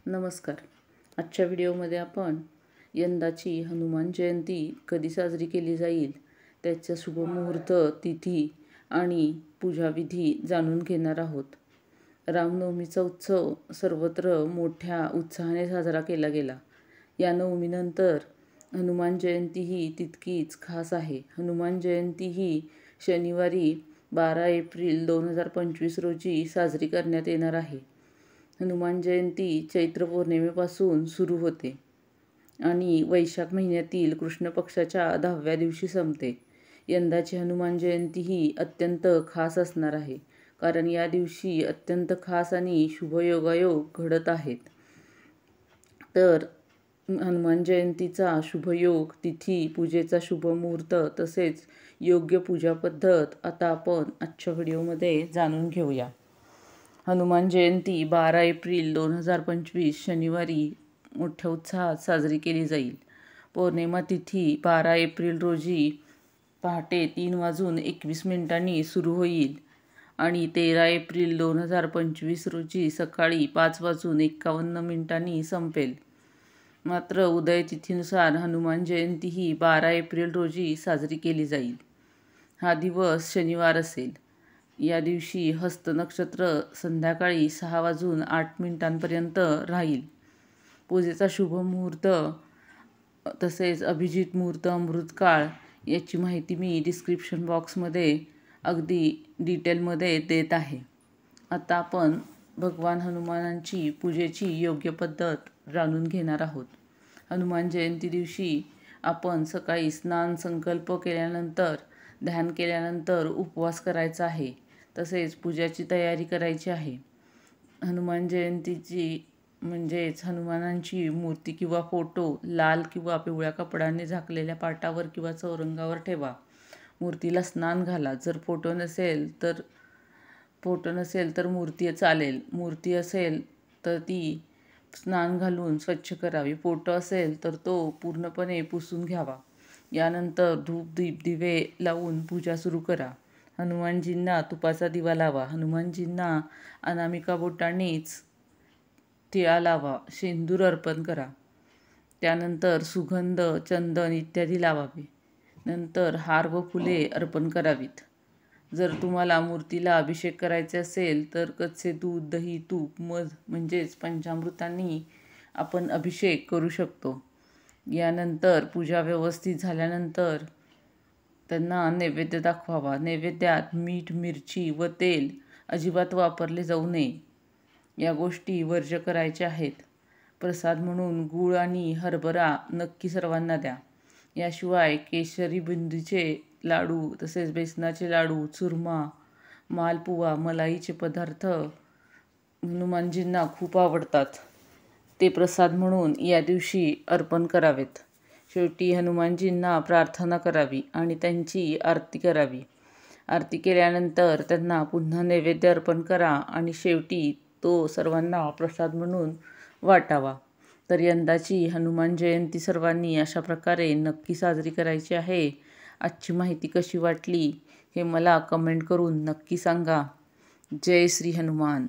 नमस्कार. आजच्या व्हिडिओमध्ये आपण यंदाची हनुमान जयंती कधी साजरी केली जाईल, त्याचा शुभमुहूर्त, तिथी आणि पूजाविधी जाणून घेणार आहोत. रामनवमीचा उत्सव सर्वत्र मोठ्या उत्साहाने साजरा केला गेला. या नवमीनंतर हनुमान जयंती ही तितकीच खास आहे. हनुमान जयंती ही शनिवारी 12 एप्रिल 2025 रोजी साजरी करण्यात येणार आहे. हनुमान जयंती चैत्र पौर्णिमेपासून सुरू होते आणि वैशाख महिन्यातील कृष्ण पक्षाच्या 10व्या दिवशी संपते. यंदाची हनुमान जयंती ही अत्यंत खास असणार आहे, कारण या दिवशी अत्यंत खास आणि शुभयोगायोग घडत आहेत. तर हनुमान जयंतीचा शुभयोग, तिथी, पूजेचा शुभमुहूर्त तसेच योग्य पूजा पद्धत आता आपण आजच्या व्हिडिओमध्ये जाणून घेऊया. हनुमान जयंती 12 एप्रिल 2025 शनिवारी मोठ्या उत्साहात साजरी केली जाईल. पौर्णिमा तिथी 12 एप्रिल रोजी पहाटे 3:21 सुरू होईल आणि 13 एप्रिल 2025 रोजी सकाळी 5:51 संपेल. मात्र उदय तिथीनुसार हनुमान जयंती ही 12 एप्रिल रोजी साजरी केली जाईल. हा दिवस शनिवार असेल. या दिवशी हस्त नक्षत्र संध्याकाळी 6:08 राहील. पूजेचा शुभ मुहूर्त तसेच अभिजित मुहूर्त, अमृतकाळ याची माहिती मी डिस्क्रिप्शन बॉक्समध्ये अगदी डिटेलमध्ये देत आहे. आता आपण भगवान हनुमानांची पूजेची योग्य पद्धत जाणून घेणार आहोत. हनुमान जयंती दिवशी आपण सकाळी स्नान संकल्प केल्यानंतर, ध्यान केल्यानंतर उपवास करायचा आहे. तसेच पूजाची तयारी करायची आहे. हनुमान जयंतीची म्हणजेच हनुमानांची मूर्ती किंवा फोटो लाल किंवा पिवळ्या कपड्याने झाकलेल्या पाटावर किंवा चौरंगावर ठेवा. मूर्तीला स्नान घाला. जर फोटो नसेल तर मूर्ती चालेल. मूर्ती असेल तर ती स्नान घालून स्वच्छ करावी. फोटो असेल तर तो पूर्णपणे पुसून घ्यावा. यानंतर धूप दीप दिवे लावून पूजा सुरू करा. हनुमानजींना तुपाचा दिवा लावा. हनुमानजींना अनामिका बोटानेच टिळा लावा. शेंदूर अर्पण करा. त्यानंतर सुगंध, चंदन इत्यादी लावावे. नंतर हार व फुले अर्पण करावीत. जर तुम्हाला मूर्तीला अभिषेक करायचे असेल तर कच्चे दूध, दही, तूप, मध म्हणजेच पंचामृतांनी आपण अभिषेक करू शकतो. यानंतर पूजा व्यवस्थित झाल्यानंतर त्यांना नैवेद्य दाखवावा. नैवेद्यात मीठ, मिरची व तेल अजिबात वापरले जाऊ नये. या गोष्टी वर्ज्य करायच्या आहेत. प्रसाद म्हणून गूळ आणि हरभरा नक्की सर्वांना द्या. याशिवाय केशरी बुंदीचे लाडू तसेच बेसनाचे लाडू, चुरमा, मालपुवा, मलाईचे पदार्थ हनुमानजींना खूप आवडतात. ते प्रसाद म्हणून या दिवशी अर्पण करावेत. शेवटी हनुमानजींना प्रार्थना करावी आणि त्यांची आरती करावी. आरती केल्यानंतर त्यांना पुन्हा नैवेद्य अर्पण करा आणि शेवटी तो सर्वांना प्रसाद म्हणून वाटावा. तर यंदाची हनुमान जयंती सर्वांनी अशा प्रकारे नक्की साजरी करायची आहे. आजची माहिती कशी वाटली हे मला कमेंट करून नक्की सांगा. जय श्री हनुमान.